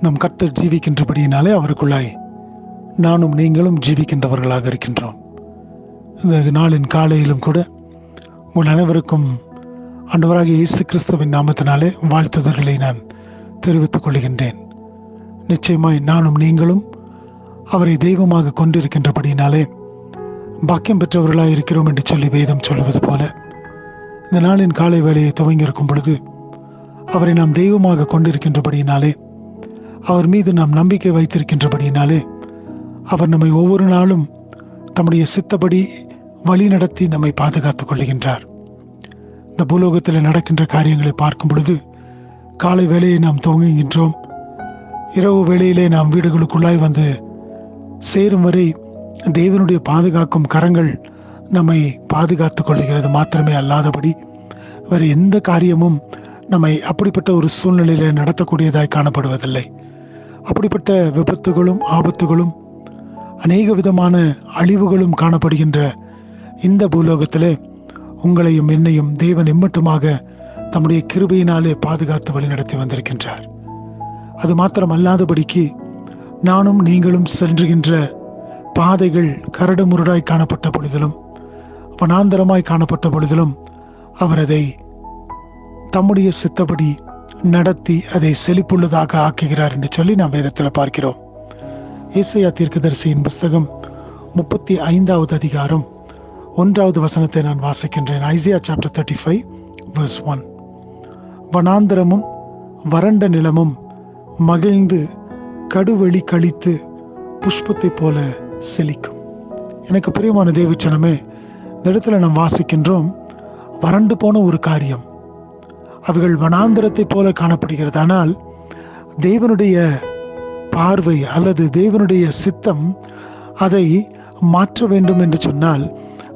நம் கர்த்தர் ஜீவிக்கின்றபடியினாலே அவருக்குள்ளாய் நானும் நீங்களும் ஜீவிக்கின்றவர்களாக இருக்கின்றோம். இந்த நாளின் காலையிலும் கூட உங்கள் அனைவருக்கும் ஆண்டவராகிய இயேசு கிறிஸ்துவின் நாமத்தினாலே வாழ்த்துதல்களை நான் தெரிவித்துக் கொள்கின்றேன். நிச்சயமாய் நானும் நீங்களும் அவரை தெய்வமாக கொண்டிருக்கின்றபடியினாலே பாக்கியம் பெற்றவர்களாக இருக்கிறோம் என்று சொல்லி வேதம் சொல்லுவது போல, இந்த நாளின் காலை வேளையை துவங்கியிருக்கும் பொழுது அவரை நாம் தெய்வமாக கொண்டிருக்கின்றபடியினாலே, அவர் மீது நாம் நம்பிக்கை வைத்திருக்கின்றபடியினாலே, அவர் நம்மை ஒவ்வொரு நாளும் தம்முடைய சித்தப்படி வழி நடத்தி நம்மை பாதுகாத்துக் கொள்ளுகின்றார். இந்த பூலோகத்தில் நடக்கின்ற காரியங்களை பார்க்கும் பொழுது காலை வேளையை நாம் துவங்குகின்றோம். இரவு வேளையிலே நாம் வீடுகளுக்குள்ளாய் வந்து சேரும் வரை தேவனுடைய பாதுகாக்கும் கரங்கள் நம்மை பாதுகாத்துக் கொள்ளுகிறது. மாத்திரமே அல்லாதபடி வேறு எந்த காரியமும் நம்மை அப்படிப்பட்ட ஒரு சூழ்நிலையில் நடத்தக்கூடியதாய் காணப்படுவதில்லை. அப்படிப்பட்ட விபத்துகளும் ஆபத்துகளும் அநேக விதமான அழிவுகளும் காணப்படுகின்ற இந்த பூலோகத்திலே உங்களையும் என்னையும் தேவன் எம்மட்டுமாக தம்முடைய கிருபையினாலே பாதுகாத்து வழிநடத்தி வந்திருக்கின்றார். அது மாத்திரம் அல்லாதபடிக்கு நானும் நீங்களும் சென்றுகின்ற பாதைகள் கரடு முரடாய் காணப்பட்ட பொழுதிலும் வனாந்தரமாய் காணப்பட்ட பொழுதிலும் அவர் அதை தம்முடைய சித்தப்படி நடத்தி அதை செழிப்புள்ளதாக ஆக்குகிறார் என்று சொல்லி நாம் வேதத்தில் பார்க்கிறோம். ஏசாயா தீர்க்கதரிசியின் புஸ்தகம் 35வது அதிகாரம் 1வது வசனத்தை நான் வாசிக்கின்றேன். Isaiah chapter 35 verse 1. வனாந்தரமும் வறண்ட நிலமும் மகிழ்ந்து கடுவெளி கழித்து புஷ்பத்தை போல செழிக்கும். எனக்கு பிரியமான தேவச்சனமே, இந்த இடத்துல நாம் வாசிக்கின்றோம், வறண்டு போன ஒரு காரியம், அவைகள் வனாந்தரத்தை போல காணப்படுகிறது. ஆனால் தேவனுடைய பார்வை அல்லது தேவனுடைய சித்தம் அதை மாற்ற வேண்டும் என்று சொன்னால்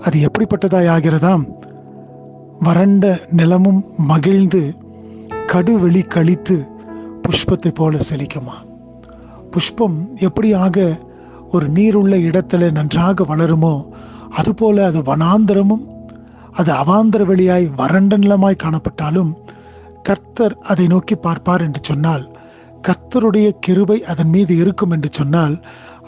அது எப்படிப்பட்டதாய் ஆகிறதாம்? வறண்ட நிலமும் மகிழ்ந்து கடுவெளி கழித்து புஷ்பத்தை போல செழிக்குமா? புஷ்பம் எப்படியாக ஒரு நீருள்ள இடத்துல நன்றாக வளருமோ அதுபோல அது வனாந்தரமும் அது அவாந்தர வெளியாய் வறண்ட நிலமாய் காணப்பட்டாலும் கர்த்தர் அதை நோக்கி பார்ப்பார் என்று சொன்னால், கர்த்தருடைய கிருபை அதன் மீது இருக்கும் என்று சொன்னால்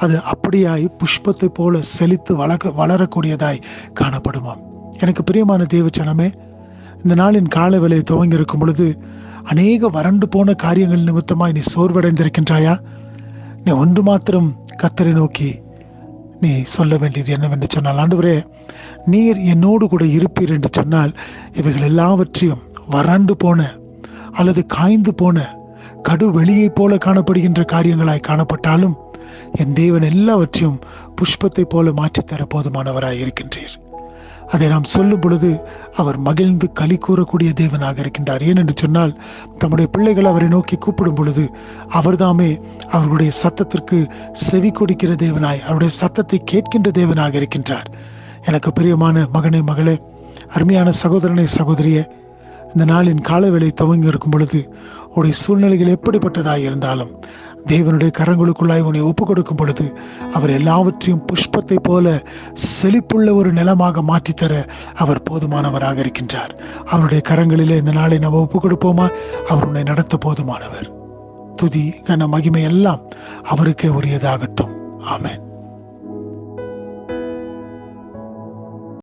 அது அப்படியாய் புஷ்பத்தை போல செழித்து வளரக்கூடியதாய் காணப்படுமாம். எனக்கு பிரியமான தேவச்சனமே, இந்த நாளின் கால வேளையை துவங்கி இருக்கும் பொழுது அநேக வறண்டு போன காரியங்கள் நிமித்தமாய் நீ சோர்வடைந்திருக்கின்றாயா? நீ ஒன்று மாத்திரம் கர்த்தரை நோக்கி நீ சொல்ல வேண்டியது என்னவென்று சொன்னால், ஆண்டவரே, நீர் என்னோடு கூட இருப்பீர் என்று சொன்னால் இவைகள் எல்லாவற்றையும் வறண்டு போன அல்லது காய்ந்து போன கடு வெளியை போல காணப்படுகின்ற காரியங்களாய் காணப்பட்டாலும் என் தேவன் எல்லாவற்றையும் புஷ்பத்தை போல மாற்றித்தர போதுமானவராய் இருக்கின்றீர். அதை நாம் சொல்லும் பொழுது அவர் மகிழ்ந்து களி கூறக்கூடிய தேவனாக இருக்கின்றார். ஏனென்று சொன்னால் தம்முடைய பிள்ளைகள் அவரை நோக்கி கூப்பிடும் பொழுது அவர்தாமே அவர்களுடைய சத்தத்திற்கு செவி கொடுக்கிற தேவனாய், அவருடைய சத்தத்தை கேட்கின்ற தேவனாக இருக்கின்றார். எனக்கு பிரியமான மகனே, மகளே, அருமையான சகோதரனை, சகோதரியே, இந்த நாளின் காலவேளை துவங்கி இருக்கும் பொழுது உடைய சூழ்நிலைகள் எப்படிப்பட்டதாய் இருந்தாலும் தேவனுடைய கரங்களுக்குள்ளாய் உன்னை ஒப்புக் கொடுக்கும் பொழுது அவர் எல்லாவற்றையும் புஷ்பத்தை போல செழிப்புள்ள ஒரு நிலமாக மாற்றித்தர அவர் போதுமானவராக இருக்கின்றார். அவருடைய கரங்களிலே இந்த நாளை நாம் ஒப்புக் கொடுப்போமா? அவர் உன்னை நடத்த போதுமானவர். துதி, கன, மகிமை எல்லாம் அவருக்கே உரியதாகட்டும். ஆமென்.